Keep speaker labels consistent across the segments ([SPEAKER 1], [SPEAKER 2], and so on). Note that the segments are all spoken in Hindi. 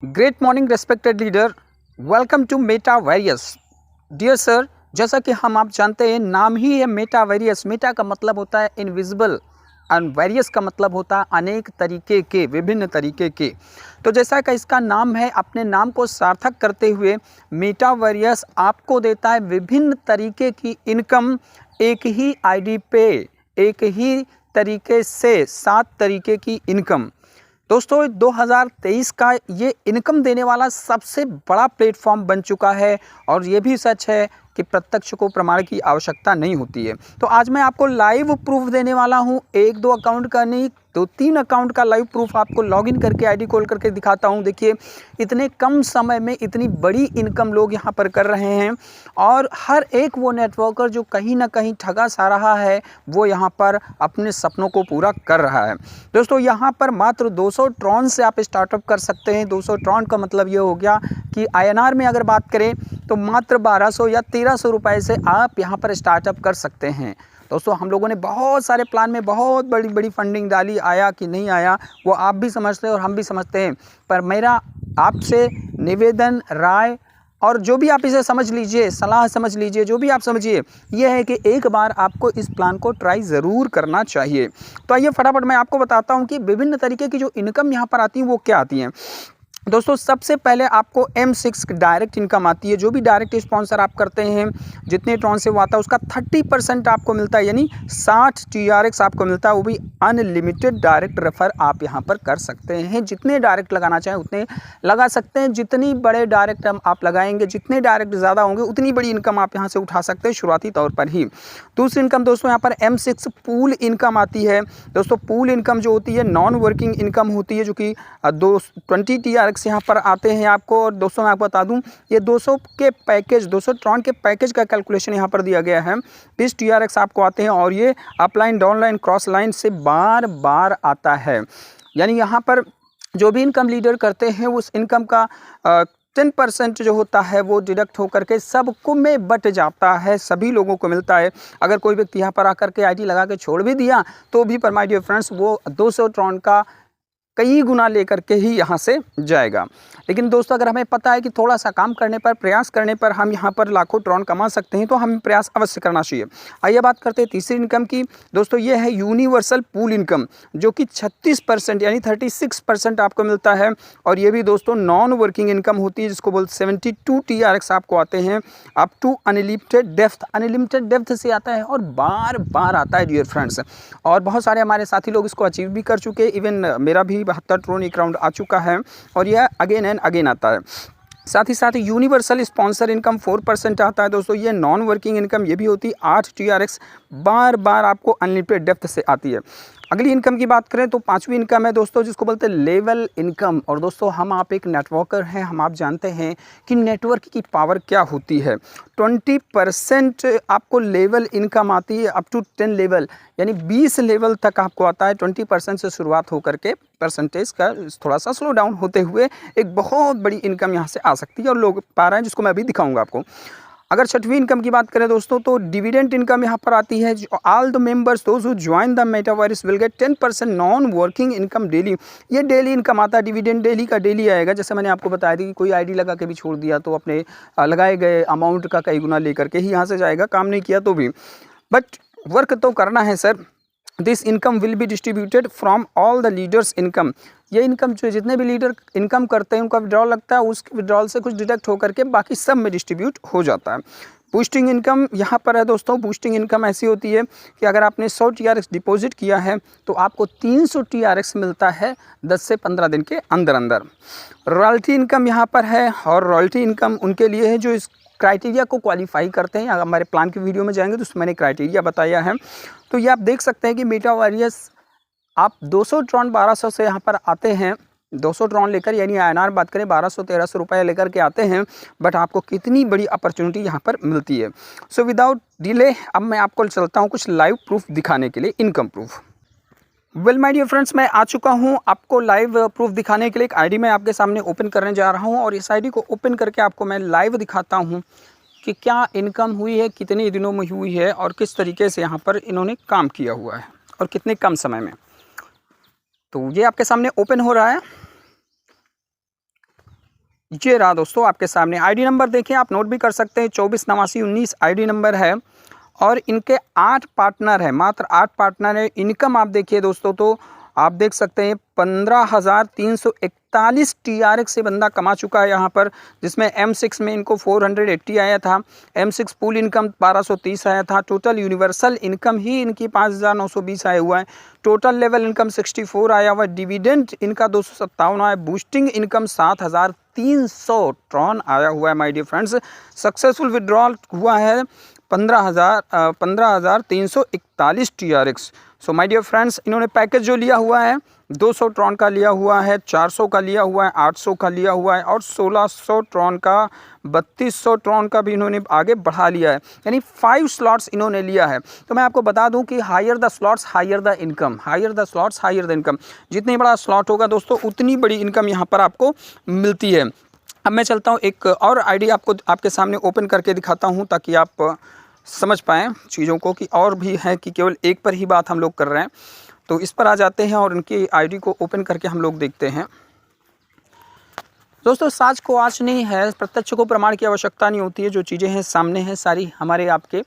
[SPEAKER 1] Great morning respected leader, welcome to मेटावेरियस। डियर सर, जैसा कि आप जानते हैं, नाम ही है मेटावेरियस। मेटा का मतलब होता है इनविजिबल और वेरियस का मतलब होता है अनेक तरीके के, विभिन्न तरीके के। तो जैसा कि इसका नाम है, अपने नाम को सार्थक करते हुए मेटावेरियस आपको देता है विभिन्न तरीके की इनकम एक ही आईडी पे, एक ही तरीके से 7 तरीके की इनकम। दोस्तों 2023 का ये इनकम देने वाला सबसे बड़ा प्लेटफॉर्म बन चुका है और ये भी सच है कि प्रत्यक्ष को प्रमाण की आवश्यकता नहीं होती है। तो आज मैं आपको लाइव प्रूफ देने वाला हूँ, 1-2 अकाउंट का नहीं, 2-3 अकाउंट का लाइव प्रूफ आपको लॉगिन करके आईडी खोल करके दिखाता हूँ। देखिए, इतने कम समय में इतनी बड़ी इनकम लोग यहाँ पर कर रहे हैं और हर एक वो नेटवर्कर जो कहीं ना कहीं ठगा सा रहा है, वो यहाँ पर अपने सपनों को पूरा कर रहा है। दोस्तों यहाँ पर मात्र 200 ट्रॉन से आप स्टार्टअप कर सकते हैं। 200 ट्रॉन का मतलब ये हो गया कि INR में अगर बात करें तो मात्र 1200 या 1300 रुपये से आप यहाँ पर स्टार्टअप कर सकते हैं। दोस्तों हम लोगों ने बहुत सारे प्लान में बहुत बड़ी बड़ी फंडिंग डाली, आया कि नहीं आया वो आप भी समझते हैं और हम भी समझते हैं। पर मेरा आपसे निवेदन, राय और जो भी आप इसे समझ लीजिए, सलाह समझ लीजिए, जो भी आप समझिए, ये है कि एक बार आपको इस प्लान को ट्राई ज़रूर करना चाहिए। तो आइए फटाफट मैं आपको बताता हूँ कि विभिन्न तरीके की जो इनकम यहाँ पर आती हैं वो क्या आती हैं। दोस्तों सबसे पहले आपको M6 डायरेक्ट इनकम आती है। जो भी डायरेक्ट स्पॉन्सर आप करते हैं, जितने ट्रॉन से वो आता है उसका 30% आपको मिलता है, यानी 60 TRX आपको मिलता है। वो भी अनलिमिटेड डायरेक्ट रेफर आप यहाँ पर कर सकते हैं। जितने डायरेक्ट लगाना चाहें उतने लगा सकते हैं। जितनी बड़े डायरेक्ट आप लगाएंगे, जितने डायरेक्ट ज़्यादा होंगे, उतनी बड़ी इनकम आप यहाँ से उठा सकते हैं शुरुआती तौर पर ही। दूसरी इनकम दोस्तों यहाँ पर M6 पूल इनकम आती है। दोस्तों पूल इनकम जो होती है नॉन वर्किंग इनकम होती है, जो कि 20 TRX यहाँ पर आते हैं आपको। और दोस्तों मैं आपको बता दूं, ये 200 के पैकेज, 200 ट्रॉन के पैकेज का कैलकुलेशन यहाँ पर दिया गया है। 20 TRX आपको आते हैं और ये अपलाइन, डाउनलाइन, क्रॉस लाइन से बार बार आता है। यानी यहाँ पर जो भी इनकम लीडर करते हैं उस इनकम का 10% जो होता है वो डिडक्ट होकर के सबको में बट जाता है, सभी लोगों को मिलता है। अगर कोई व्यक्ति यहाँ पर आकर के आईडी लगा के छोड़ भी दिया तो भी पर माय डियर फ्रेंड्स वो 200 ट्रॉन का कई गुना लेकर के ही यहाँ से जाएगा। लेकिन दोस्तों अगर हमें पता है कि थोड़ा सा काम करने पर, प्रयास करने पर हम यहाँ पर लाखों ट्रॉन कमा सकते हैं, तो हमें प्रयास अवश्य करना चाहिए। आइए बात करते हैं तीसरी इनकम की। दोस्तों ये है यूनिवर्सल पूल इनकम, जो कि 36% यानी 36% आपको मिलता है। और ये भी दोस्तों नॉन वर्किंग इनकम होती है, जिसको बोलते 72 TRX आपको आते हैं up to unlimited depth. Unlimited depth से आता है और बार बार आता है डियर फ्रेंड्स। और बहुत सारे हमारे साथी लोग इसको अचीव भी कर चुके हैं। इवन मेरा भी 72 ट्रॉन एक राउंड आ चुका है और यह अगेन एंड अगेन आता है। साथ ही साथ यूनिवर्सल स्पॉन्सर इनकम 4% आता है। दोस्तों ये नॉन वर्किंग इनकम ये भी होती है 8 TRX, बार बार आपको अनलिमिटेड डेप्थ से आती है। अगली इनकम की बात करें तो 5वीं इनकम है दोस्तों, जिसको बोलते हैं लेवल इनकम। और दोस्तों आप एक नेटवर्कर हैं, आप जानते हैं कि नेटवर्क की पावर क्या होती है। 20% आपको लेवल इनकम आती है, अप टू 10 लेवल, यानी 20 लेवल तक आपको आता है। 20% से शुरुआत होकर के परसेंटेज का थोड़ा सा स्लो डाउन होते हुए एक बहुत बड़ी इनकम यहाँ से आ सकती है और लोग पा रहे हैं, जिसको मैं अभी दिखाऊंगा आपको। अगर 6वीं इनकम की बात करें दोस्तों तो डिविडेंड इनकम यहाँ पर आती है। All the members those who join the metaverse will get 10% non working income daily. ये डेली इनकम आता है, डिविडेंड डेली का डेली आएगा। जैसे मैंने आपको बताया था कि कोई आईडी लगा के भी छोड़ दिया तो अपने लगाए गए अमाउंट का कई गुना लेकर के ही यहाँ से जाएगा, काम नहीं किया तो भी। बट वर्क तो करना है sir. This income will be distributed from all the leaders income. ये इनकम जो जितने भी लीडर इनकम करते हैं उनका विड्रॉल लगता है, उस विड्रॉल से कुछ डिडक्ट होकर के बाकी सब में डिस्ट्रीब्यूट हो जाता है। बूस्टिंग इनकम यहाँ पर है दोस्तों। बूस्टिंग इनकम ऐसी होती है कि अगर आपने 100 TRX डिपॉजिट किया है तो आपको 300 TRX मिलता है 10 से 15 दिन के अंदर अंदर। रॉयल्टी इनकम यहाँ पर है और रॉयल्टी इनकम उनके लिए है जो इस क्राइटेरिया को क्वालिफाई करते हैं। अगर हमारे प्लान की वीडियो में जाएंगे तो उसमें मैंने क्राइटेरिया बताया है। तो ये आप देख सकते हैं कि मेटावेरियस आप 200 ट्रॉन 1200 से यहाँ पर आते हैं, 200 ट्रॉन लेकर, यानी INR बात करें 1200-1300 रुपये लेकर के आते हैं। बट आपको कितनी बड़ी अपॉर्चुनिटी यहाँ पर मिलती है। सो विदाउट डिले अब मैं आपको चलता हूँ कुछ लाइव प्रूफ दिखाने के लिए, income proof. Well my dear friends, मैं आ चुका हूँ आपको लाइव प्रूफ दिखाने के लिए। एक आईडी मैं आपके सामने ओपन करने जा रहा हूँ और इस आईडी को ओपन करके आपको मैं लाइव दिखाता हूँ कि क्या इनकम हुई है, कितने दिनों में हुई है और किस तरीके से यहाँ पर इन्होंने काम किया हुआ है और कितने कम समय में। तो ये आपके सामने ओपन हो रहा है। ये रहा दोस्तों आपके सामने आईडी नंबर, देखिए आप नोट भी कर सकते हैं, 248919 आईडी नंबर है और इनके 8 पार्टनर हैं, मात्र 8 पार्टनर है। इनकम आप देखिए दोस्तों तो आप देख सकते हैं 15,341 TRX से बंदा कमा चुका है यहाँ पर, जिसमें M6 में इनको 480 आया था, M6 पूल इनकम 1230 आया था, टोटल यूनिवर्सल इनकम ही इनकी 5,920 आया हुआ है, टोटल लेवल इनकम 64 आया हुआ है, डिविडेंड इनका 257 आया, बूस्टिंग इनकम 7,300 ट्रॉन आया हुआ है my dear friends. Successful withdrawal हुआ है 15,341 TRX। So my dear friends, इन्होंने पैकेज जो लिया हुआ है 200 ट्रॉन का लिया हुआ है, 400 का लिया हुआ है, 800 का लिया हुआ है और 1600 ट्रॉन का, 3200 ट्रॉन का भी इन्होंने आगे बढ़ा लिया है, यानी 5 स्लॉट्स इन्होंने लिया है। तो मैं आपको बता दूं कि higher the slots higher the income, higher the slots higher the income, जितनी बड़ा स्लॉट होगा दोस्तों उतनी बड़ी इनकम यहाँ पर आपको मिलती है। अब मैं चलता हूँ एक और आईडी आपको आपके सामने ओपन करके दिखाता हूँ ताकि आप समझ पाएँ चीज़ों को कि और भी है कि केवल एक पर ही बात हम लोग कर रहे हैं। तो इस पर आ जाते हैं और इनकी आईडी को ओपन करके हम लोग देखते हैं। दोस्तों साच को आँच नहीं है, प्रत्यक्ष को प्रमाण की आवश्यकता नहीं होती है, जो चीज़ें हैं सामने हैं सारी हमारे आपके।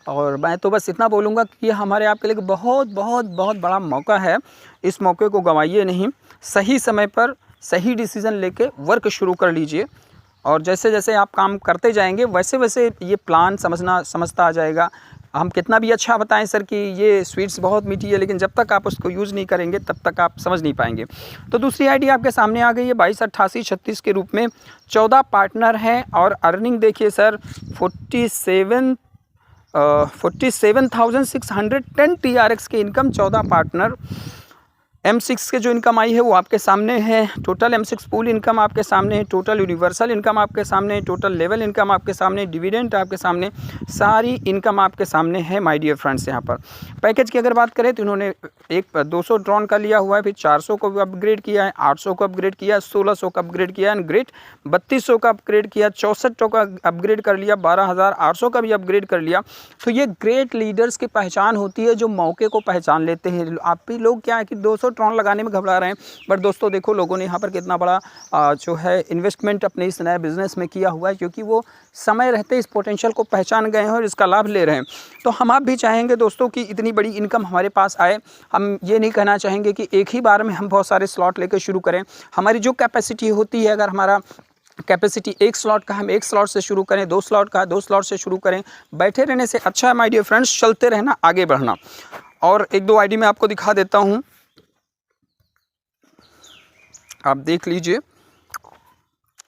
[SPEAKER 1] और मैं तो बस इतना बोलूँगा कि ये हमारे आपके लिए बहुत बहुत बहुत बड़ा मौका है, इस मौके को गंवाइए नहीं, सही समय पर सही डिसीज़न लेके वर्क शुरू कर लीजिए और जैसे जैसे आप काम करते जाएंगे वैसे वैसे ये प्लान समझता आ जाएगा। हम कितना भी अच्छा बताएं सर कि ये स्वीट्स बहुत मीठी है, लेकिन जब तक आप उसको यूज़ नहीं करेंगे तब तक आप समझ नहीं पाएंगे। तो दूसरी आईडी आपके सामने आ गई है 228836 के रूप में, 14 पार्टनर हैं और अर्निंग देखिए सर 47,610 TRX के इनकम, 14 पार्टनर। M6 के जो इनकम आई है वो आपके सामने है, टोटल M6 पूल इनकम आपके सामने है, टोटल यूनिवर्सल इनकम आपके सामने है, टोटल लेवल इनकम आपके सामने, डिविडेंड आपके सामने, सारी इनकम आपके सामने है माय डियर फ्रेंड्स। यहाँ पर पैकेज की अगर बात करें तो इन्होंने 200 ड्रॉन का लिया हुआ है, फिर 400 को अपग्रेड किया है, 800 को अपग्रेड किया है, 1600 का अपग्रेड किया है, ग्रेट 3200 का अपग्रेड किया, 6400 का अपग्रेड कर लिया, 12,800 का भी अपग्रेड कर लिया। तो ये ग्रेट लीडर्स की पहचान होती है जो मौके को पहचान लेते हैं। आप भी लोग क्या है कि 200 ट्रॉन लगाने में घबरा रहे हैं, बट दोस्तों देखो लोगों ने यहाँ पर कितना बड़ा जो है इन्वेस्टमेंट अपने इस नए बिजनेस में किया हुआ है, क्योंकि वो समय रहते इस पोटेंशियल को पहचान गए हैं और इसका लाभ ले रहे हैं। तो हम आप भी चाहेंगे दोस्तों कि इतनी बड़ी इनकम हमारे पास आए। हम ये नहीं कहना चाहेंगे कि एक ही बार में हम बहुत सारे स्लॉट लेकर शुरू करें। हमारी जो कैपेसिटी होती है, अगर हमारा कैपेसिटी 1 स्लॉट का, हम 1 स्लॉट से शुरू करें, 2 स्लॉट का 2 स्लॉट से शुरू करें। बैठे रहने से अच्छा है माय डियर फ्रेंड्स, चलते रहना, आगे बढ़ना। और 1-2 आईडी मैं आपको दिखा देता हूँ, आप देख लीजिए,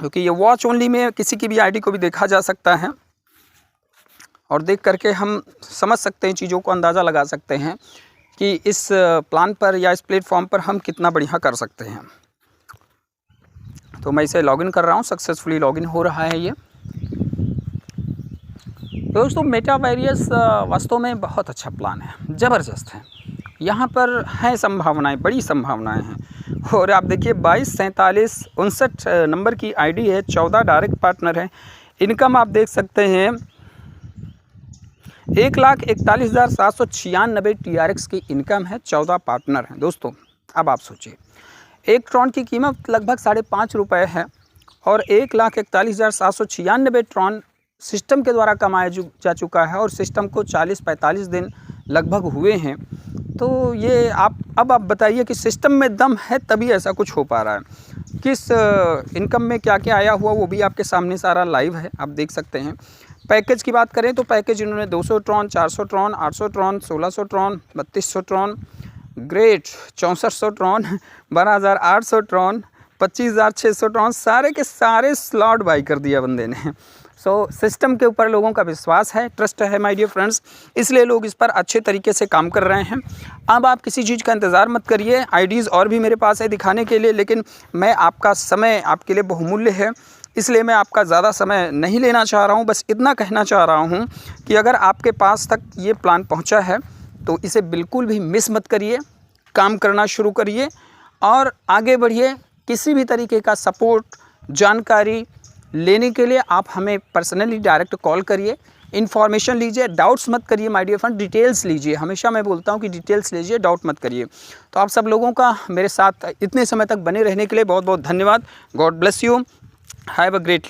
[SPEAKER 1] क्योंकि ये वॉच ओनली में किसी की भी आईडी को भी देखा जा सकता है और देख करके हम समझ सकते हैं, चीज़ों को अंदाज़ा लगा सकते हैं कि इस प्लान पर या इस प्लेटफॉर्म पर हम कितना बढ़िया कर सकते हैं। तो मैं इसे लॉगिन कर रहा हूँ, सक्सेसफुली लॉगिन हो रहा है ये। दोस्तों मेटावेरियस वास्तव में बहुत अच्छा प्लान है, ज़बरदस्त है। यहाँ पर हैं संभावनाएं, बड़ी संभावनाएं हैं। और आप देखिए 224759 नंबर की आईडी है, 14 डायरेक्ट पार्टनर हैं। इनकम आप देख सकते हैं 1,41,796 TRX की इनकम है, 14 पार्टनर हैं। दोस्तों अब आप सोचिए, 1 ट्रॉन की कीमत लगभग 5.5 रुपये है और 1,41,796 ट्रॉन सिस्टम के द्वारा कमाया जा चुका है और सिस्टम को 40-45 दिन लगभग हुए हैं। तो ये अब आप बताइए कि सिस्टम में दम है तभी ऐसा कुछ हो पा रहा है। किस इनकम में क्या क्या आया हुआ वो भी आपके सामने सारा लाइव है, आप देख सकते हैं। पैकेज की बात करें तो पैकेज इन्होंने 200 Tron, 400 Tron, 800 Tron, 1600 Tron, 3200 Tron, great 6400 Tron, 12,800 Tron, 25,600 Tron, सारे के सारे स्लॉट बाई कर दिया बंदे ने। सिस्टम के ऊपर लोगों का विश्वास है, ट्रस्ट है माय डियर फ्रेंड्स, इसलिए लोग इस पर अच्छे तरीके से काम कर रहे हैं। अब आप किसी चीज़ का इंतज़ार मत करिए, आईडीज़ और भी मेरे पास है दिखाने के लिए, लेकिन मैं आपका समय आपके लिए बहुमूल्य है, इसलिए मैं आपका ज़्यादा समय नहीं लेना चाह रहा हूँ। बस इतना कहना चाह रहा हूँ कि अगर आपके पास तक ये प्लान पहुँचा है तो इसे बिल्कुल भी मिस मत करिए, काम करना शुरू करिए और आगे बढ़िए। किसी भी तरीके का सपोर्ट, जानकारी लेने के लिए आप हमें पर्सनली डायरेक्ट कॉल करिए, इन्फॉर्मेशन लीजिए, डाउट्स मत करिए माय डियर फ्रेंड, डिटेल्स लीजिए। हमेशा मैं बोलता हूँ कि डिटेल्स लीजिए, डाउट मत करिए। तो आप सब लोगों का मेरे साथ इतने समय तक बने रहने के लिए बहुत बहुत धन्यवाद। God bless you. Have a great